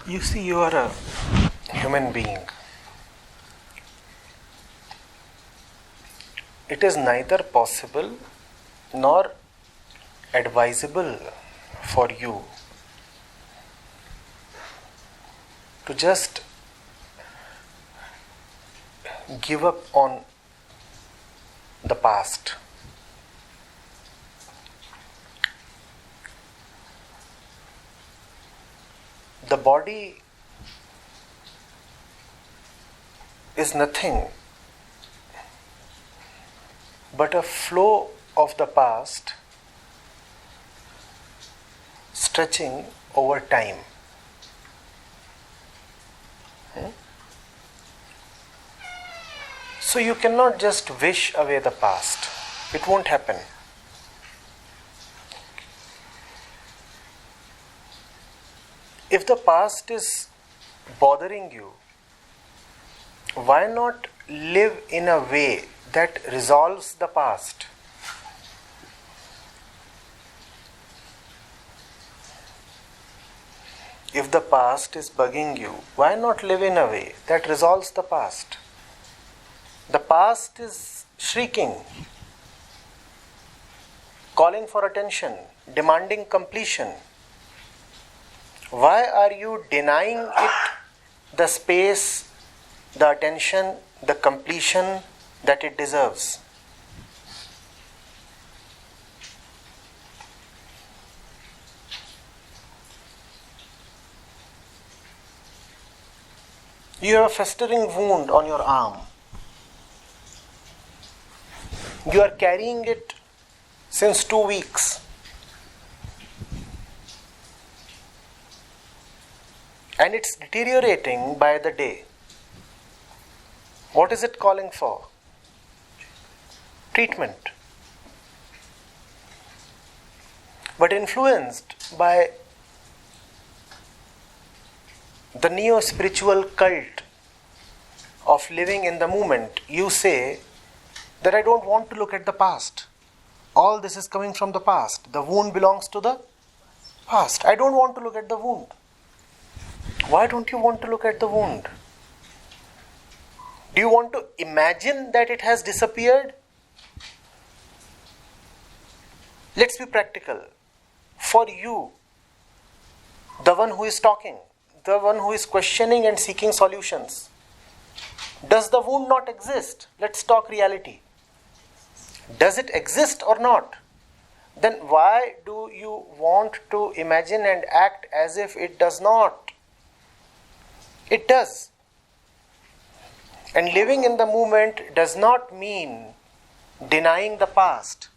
You see, you are a human being. It is neither possible nor advisable for you to just give up on the past. The body is nothing but a flow of the past stretching over time. So you cannot just wish away the past. It won't happen. If the past is bothering you, why not live in a way that resolves the past? If the past is bugging you, why not live in a way that resolves the past? The past is shrieking, calling for attention, demanding completion. Why are you denying it the space, the attention, the completion that it deserves? You have a festering wound on your arm. You are carrying it since 2 weeks. And it's deteriorating by the day. What is it calling for? Treatment. But influenced by the neo-spiritual cult of living in the moment, you say that I don't want to look at the past. All this is coming from the past. The wound belongs to the past. I don't want to look at the wound. Why don't you want to look at the wound? Do you want to imagine that it has disappeared? Let's be practical. For you, the one who is talking, the one who is questioning and seeking solutions, does the wound not exist? Let's talk reality. Does it exist or not? Then why do you want to imagine and act as if it does not? It does. And living in the moment does not mean denying the past.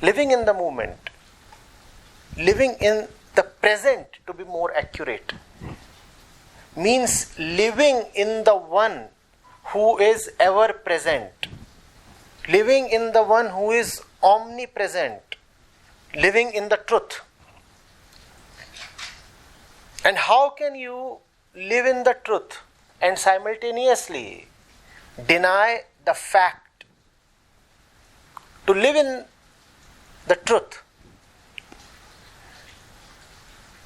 Living in the moment, living in the present, to be more accurate, means living in the one who is ever present, living in the one who is omnipresent, living in the truth. And how can you live in the truth and simultaneously deny the fact? To live in the truth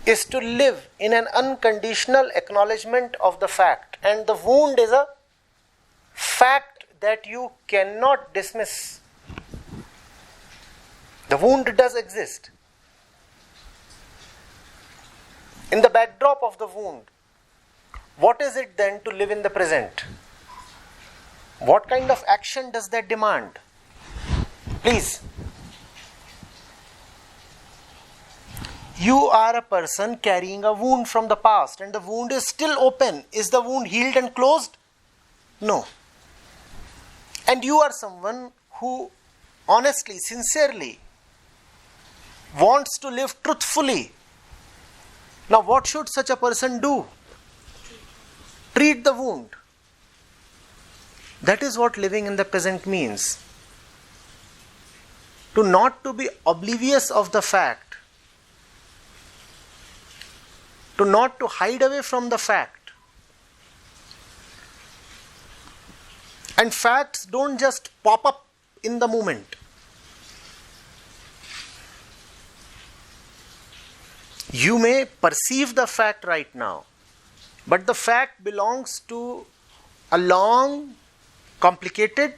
is to live in an unconditional acknowledgement of the fact, and the wound is a fact that you cannot dismiss. The wound does exist. In the backdrop of the wound, what is it then to live in the present? What kind of action does that demand? Please. You are a person carrying a wound from the past, and the wound is still open. Is the wound healed and closed? No. And you are someone who honestly, sincerely wants to live truthfully. Now, what should such a person do? Treat the wound. That is what living in the present means. To be oblivious of the fact, to not to hide away from the fact, And facts don't just pop up in the moment. You may perceive the fact right now, but the fact belongs to a long, complicated,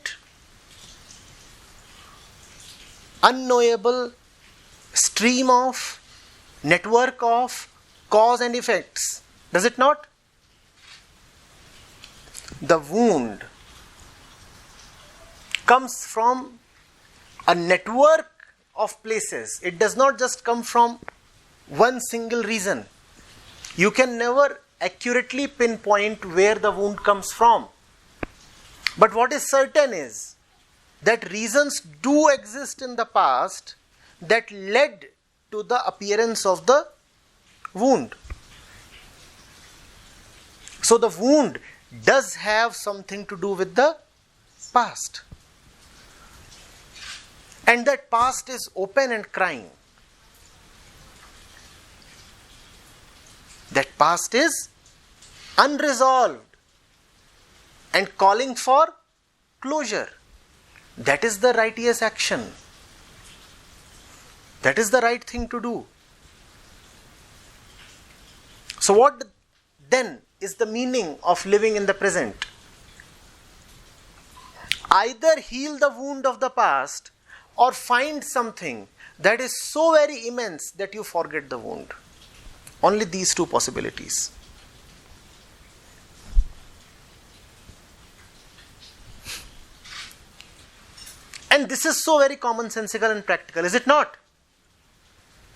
unknowable stream of, network of cause and effects. Does it not? The wound comes from a network of places. It does not just come from one single reason. You can never accurately pinpoint where the wound comes from. But what is certain is that reasons do exist in the past that led to the appearance of the wound. So the wound does have something to do with the past. And that past is open and crying. That past is unresolved and calling for closure. That is the righteous action. That is the right thing to do. So what then is the meaning of living in the present? Either heal the wound of the past or find something that is so very immense that you forget the wound. Only these two possibilities. And this is so very commonsensical and practical, is it not?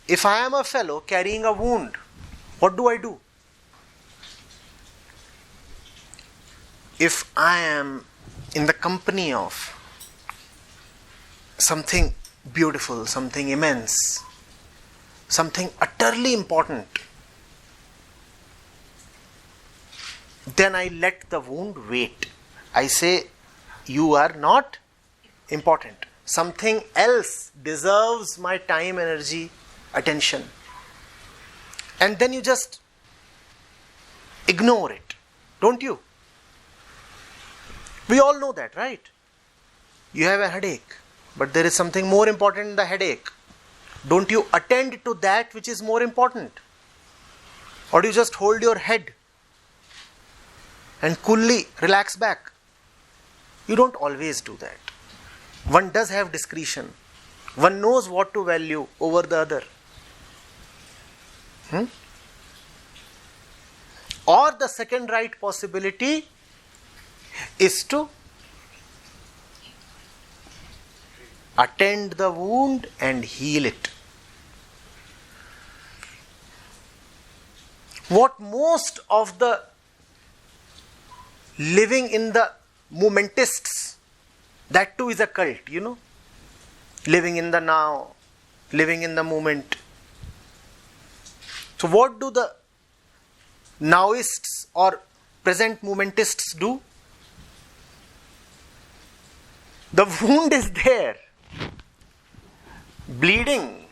If I am a fellow carrying a wound, what do I do? If I am in the company of something beautiful, something immense, something utterly important, then I let the wound wait. I say, you are not important. Something else deserves my time, energy, attention. And then you just ignore it, don't you? We all know that, right? You have a headache, but there is something more important in the headache. Don't you attend to that which is more important? Or do you just hold your head and coolly relax back? You don't always do that. One does have discretion. One knows what to value over the other. Or the second right possibility is to attend the wound and heal it. What most of the living in the momentists, that too is a cult, you know. Living in the now, living in the moment. So what do the nowists or present momentists do? The wound is there, bleeding,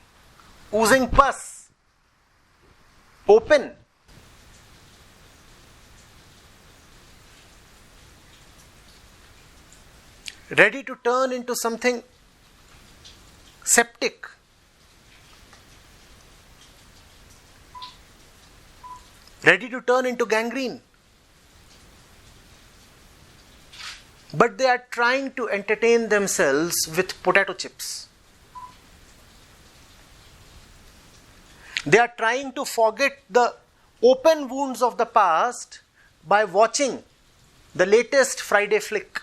oozing pus, open. Ready to turn into something septic. Ready to turn into gangrene. But they are trying to entertain themselves with potato chips. They are trying to forget the open wounds of the past by watching the latest Friday flick.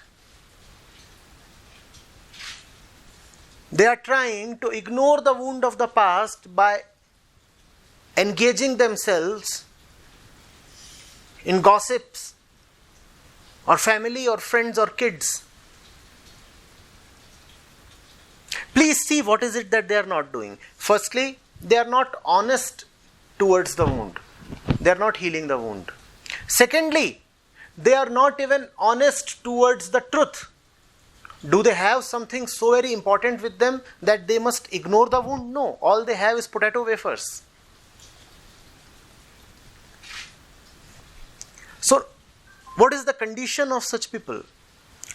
They are trying to ignore the wound of the past by engaging themselves in gossips or family or friends or kids. Please see what is it that they are not doing. Firstly, they are not honest towards the wound. They are not healing the wound. Secondly, they are not even honest towards the truth. Do they have something so very important with them that they must ignore the wound? No. All they have is potato wafers. So, what is the condition of such people?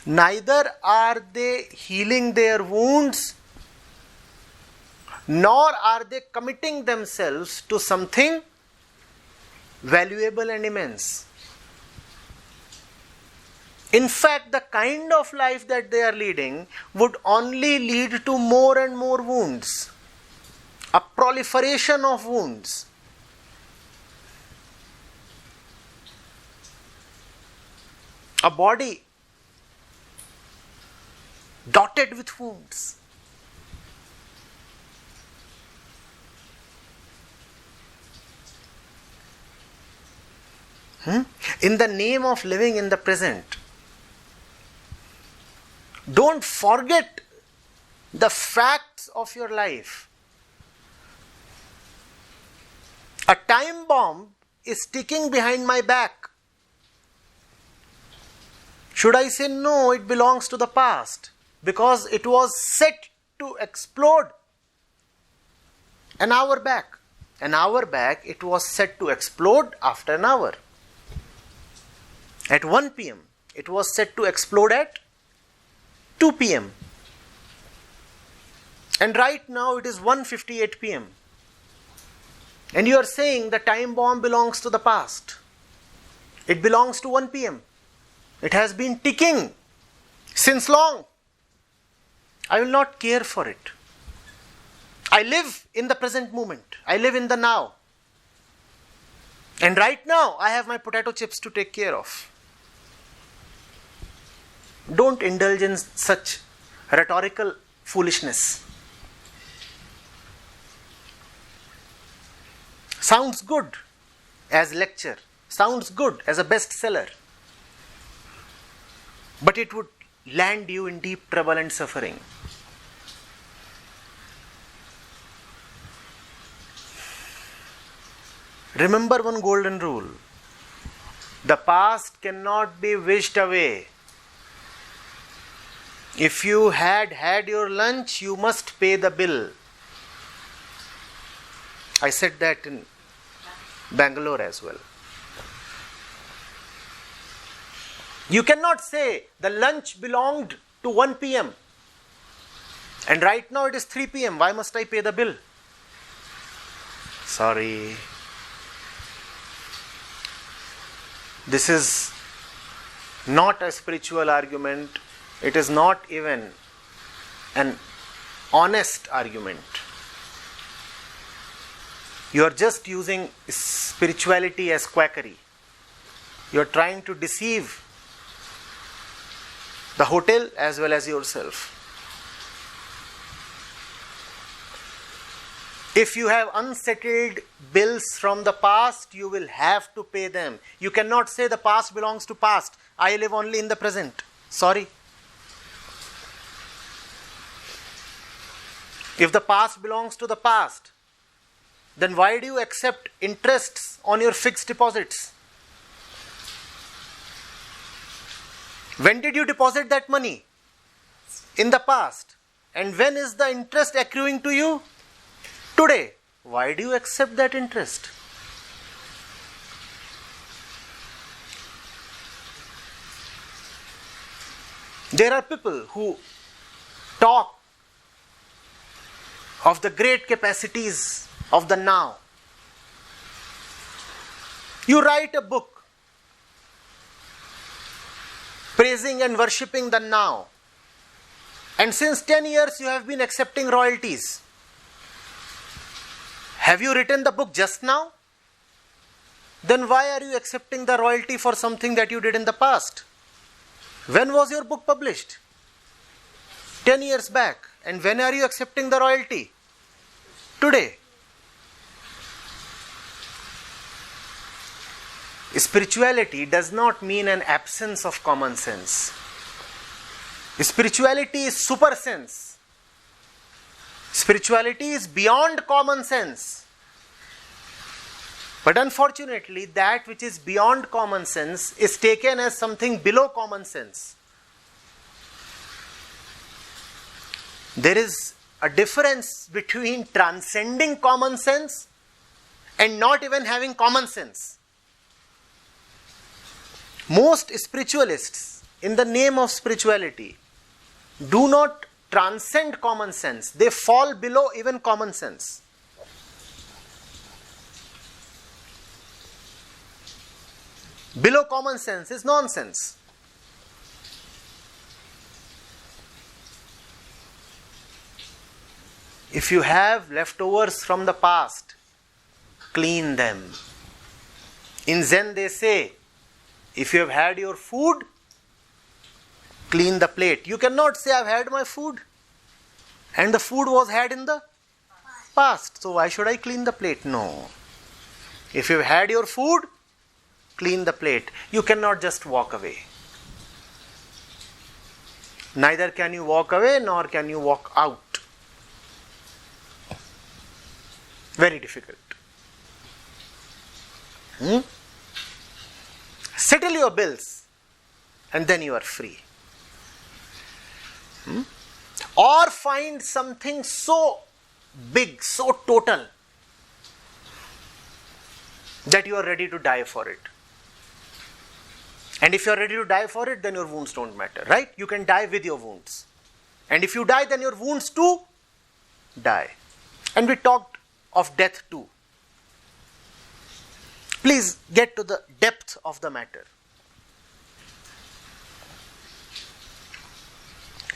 Neither are they healing their wounds, nor are they committing themselves to something valuable and immense. In fact, the kind of life that they are leading would only lead to more and more wounds, a proliferation of wounds. A body dotted with wounds. In the name of living in the present, don't forget the facts of your life. A time bomb is ticking behind my back. Should I say no, it belongs to the past because it was set to explode an hour back. An hour back, it was set to explode after an hour. At 1 p.m., it was set to explode at 2 p.m. And right now it is 1:58 p.m. And you are saying the time bomb belongs to the past. It belongs to 1 p.m. It has been ticking since long. I will not care for it. I live in the present moment. I live in the now. And right now I have my potato chips to take care of. Don't indulge in such rhetorical foolishness. Sounds good as lecture. Sounds good as a bestseller. But it would land you in deep trouble and suffering. Remember one golden rule. The past cannot be wished away. If you had your lunch, you must pay the bill. I said that in Bangalore as well. You cannot say the lunch belonged to 1 p.m. and right now it is 3 p.m. Why must I pay the bill? Sorry. This is not a spiritual argument. It is not even an honest argument. You are just using spirituality as quackery. You are trying to deceive the hotel as well as yourself. If you have unsettled bills from the past, you will have to pay them. You cannot say the past belongs to past. I live only in the present. Sorry. If the past belongs to the past, then why do you accept interests on your fixed deposits? When did you deposit that money? In the past. And when is the interest accruing to you? Today. Why do you accept that interest? There are people who talk of the great capacities of the now. You write a book praising and worshipping the now. And since 10 years you have been accepting royalties. Have you written the book just now? Then why are you accepting the royalty for something that you did in the past? When was your book published? 10 years back. And when are you accepting the royalty? Today. Spirituality does not mean an absence of common sense. Spirituality is super sense. Spirituality is beyond common sense. But unfortunately, that which is beyond common sense is taken as something below common sense. There is a difference between transcending common sense and not even having common sense. Most spiritualists in the name of spirituality do not transcend common sense. They fall below even common sense. Below common sense is nonsense. If you have leftovers from the past, clean them. In Zen they say, if you have had your food, clean the plate. You cannot say, I've had my food and the food was had in the past, so why should I clean the plate? No. If you've had your food, clean the plate. You cannot just walk away. Neither can you walk away nor can you walk out. Very difficult. Settle your bills and then you are free. Or find something so big, so total that you are ready to die for it. And if you are ready to die for it, then your wounds don't matter, right? You can die with your wounds. And if you die, then your wounds too die. And we talked of death too. Please get to the depth of the matter.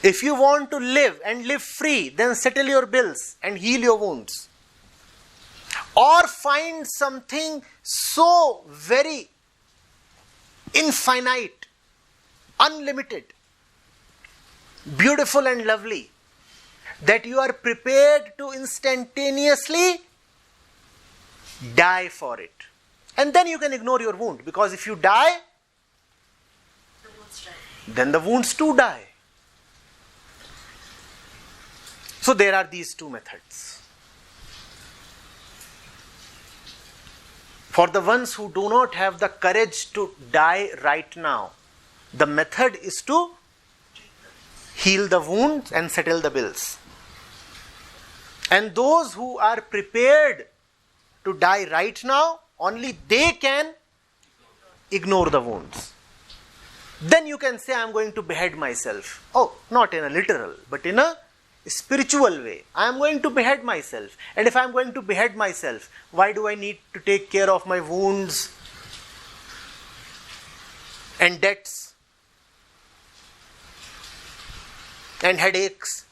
If you want to live and live free, then settle your bills and heal your wounds. Or find something so very infinite, unlimited, beautiful and lovely that you are prepared to instantaneously die for it. And then you can ignore your wound, because if you die, then the wounds too die. So there are these two methods. For the ones who do not have the courage to die right now, the method is to heal the wounds and settle the bills. And those who are prepared to die right now, only they can ignore the wounds. Then you can say, I am going to behead myself. Oh, not in a literal, but in a spiritual way. I am going to behead myself. And if I am going to behead myself, why do I need to take care of my wounds and debts and headaches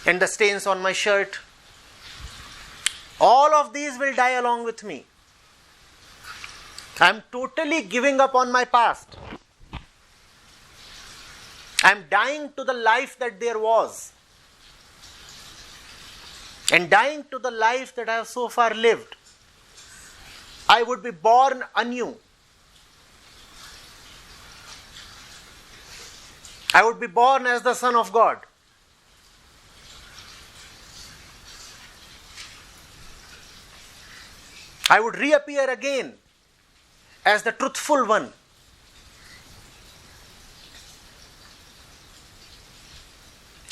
and the stains on my shirt? All of these will die along with me. I am totally giving up on my past. I am dying to the life that there was. And dying to the life that I have so far lived. I would be born anew. I would be born as the Son of God. I would reappear again as the truthful one.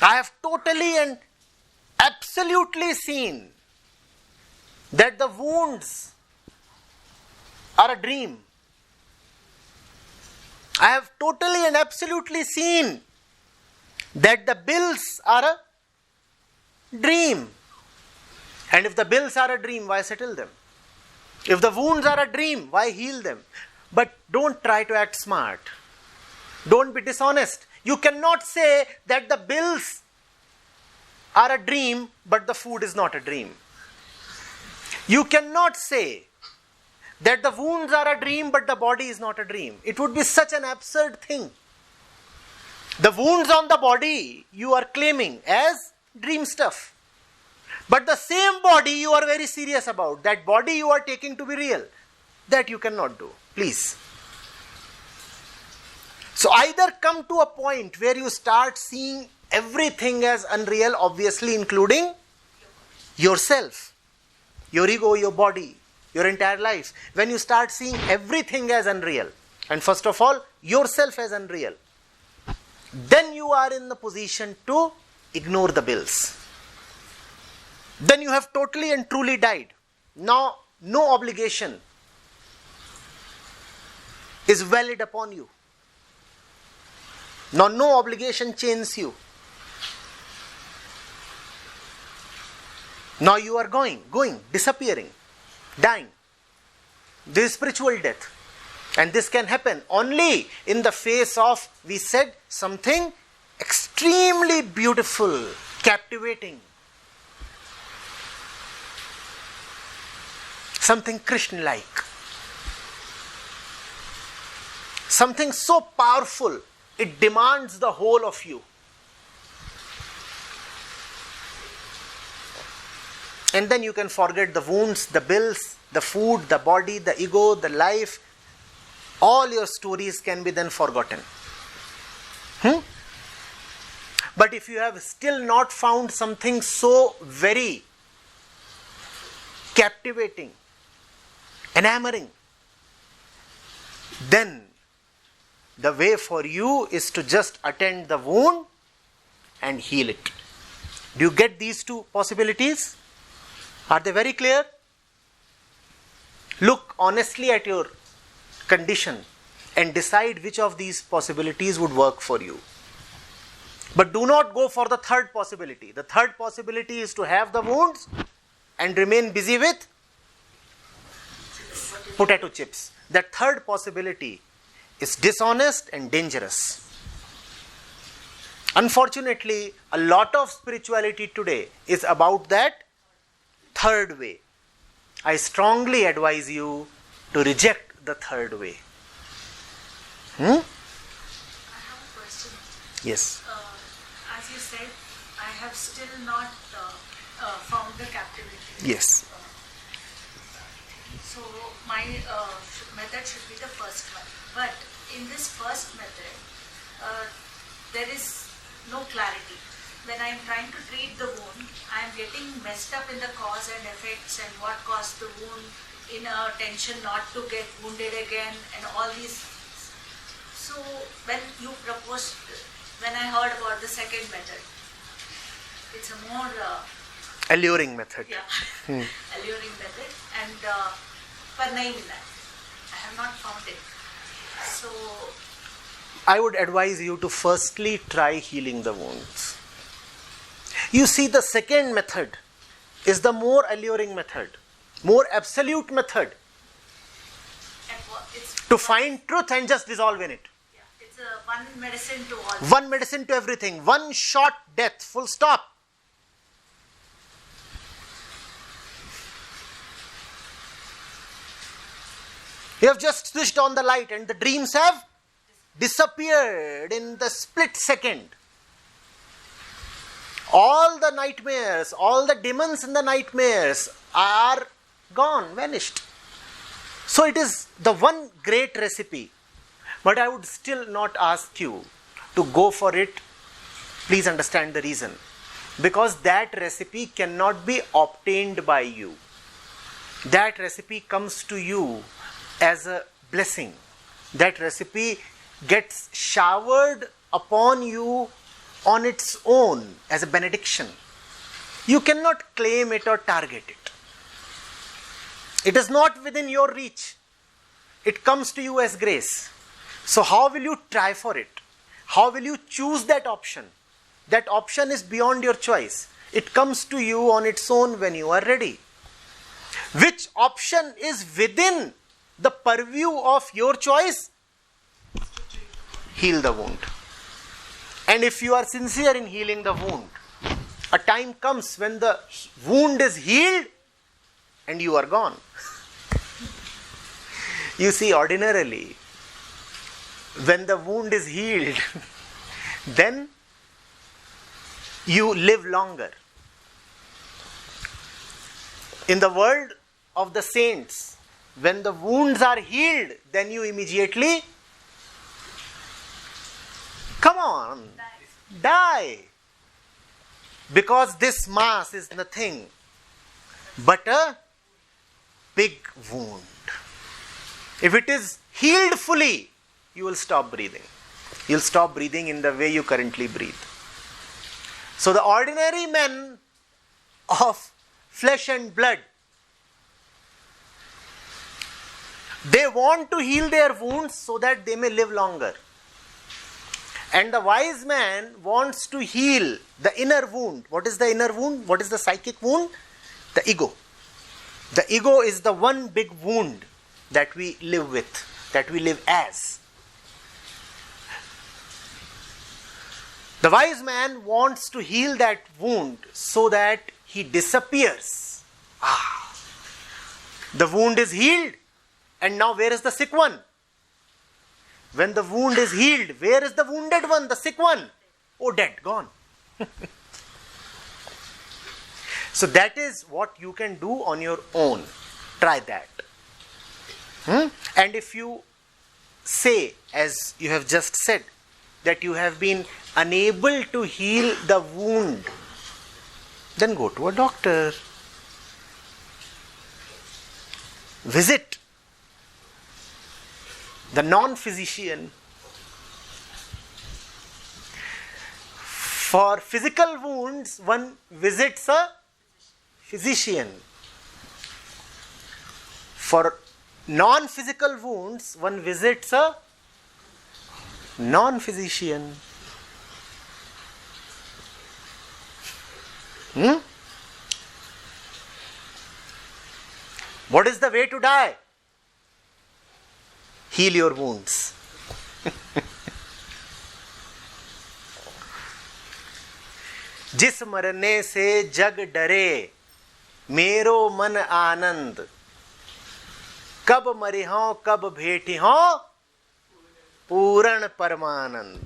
I have totally and absolutely seen that the wounds are a dream. I have totally and absolutely seen that the bills are a dream. And if the bills are a dream, why settle them? If the wounds are a dream, why heal them? But don't try to act smart. Don't be dishonest. You cannot say that the bills are a dream, but the food is not a dream. You cannot say that the wounds are a dream, but the body is not a dream. It would be such an absurd thing. The wounds on the body you are claiming as dream stuff. But the same body you are very serious about, that body you are taking to be real, that you cannot do. Please. So either come to a point where you start seeing everything as unreal, obviously including yourself, your ego, your body, your entire life. When you start seeing everything as unreal, and first of all, yourself as unreal, then you are in the position to ignore the bills. Then you have totally and truly died. Now, no obligation is valid upon you. Now no obligation chains you. Now you are going, disappearing, dying. This is spiritual death. And this can happen only in the face of, we said, something extremely beautiful, captivating. Something Krishna-like. Something so powerful, it demands the whole of you. And then you can forget the wounds, the bills, the food, the body, the ego, the life. All your stories can be then forgotten. But if you have still not found something so very captivating, enamoring, then the way for you is to just attend the wound and heal it. Do you get these two possibilities? Are they very clear? Look honestly at your condition and decide which of these possibilities would work for you. But do not go for the third possibility. The third possibility is to have the wounds and remain busy with potato chips. That third possibility is dishonest and dangerous. Unfortunately, a lot of spirituality today is about that third way. I strongly advise you to reject the third way. I have a question. Yes. As you said, I have still not found the captivity. Yes. So my method should be the first one. But in this first method, there is no clarity. When I am trying to treat the wound, I am getting messed up in the cause and effects and what caused the wound, in a tension not to get wounded again and all these. So when you proposed, when I heard about the second method, it's a more Alluring method. alluring method and Parnaimila. I have not found it. So I would advise you to firstly try healing the wounds. You see, the second method is the more alluring method, more absolute method. It's To find truth and just dissolve in it. it's a one medicine to all. One medicine to everything. One shot death. Full stop. You have just switched on the light and the dreams have disappeared in the split second. All the nightmares, all the demons in the nightmares are gone, vanished. So it is the one great recipe. But I would still not ask you to go for it. Please understand the reason. Because that recipe cannot be obtained by you. That recipe comes to you as a blessing. That recipe gets showered upon you on its own as a benediction. You cannot claim it or target it. It is not within your reach. It comes to you as grace. So how will you try for it? How will you choose that option? That option is beyond your choice. It comes to you on its own when you are ready. Which option is within the purview of your choice? Heal the wound. And if you are sincere in healing the wound, a time comes when the wound is healed and you are gone. You see, ordinarily, when the wound is healed, then you live longer. In the world of the saints, when the wounds are healed, then you immediately come on, die. Because this mass is nothing but a big wound. If it is healed fully, you will stop breathing. You will stop breathing in the way you currently breathe. So the ordinary men of flesh and blood, they want to heal their wounds so that they may live longer. And the wise man wants to heal the inner wound. What is the inner wound? What is the psychic wound? The ego. The ego is the one big wound that we live with, that we live as. The wise man wants to heal that wound so that he disappears. The wound is healed, and now where is the sick one? When the wound is healed, where is the wounded one, the sick one? Oh, dead, gone. So that is what you can do on your own. Try that. And if you say, as you have just said, that you have been unable to heal the wound, then go to a doctor. Visit the non-physician. For physical wounds, one visits a physician. For non-physical wounds, one visits a non-physician. What is the way to die? Heal your wounds. जिस मरने से जग डरे मेरो मन आनंद, कब मरिहों कब भेटिहों पूर्ण परमानंद.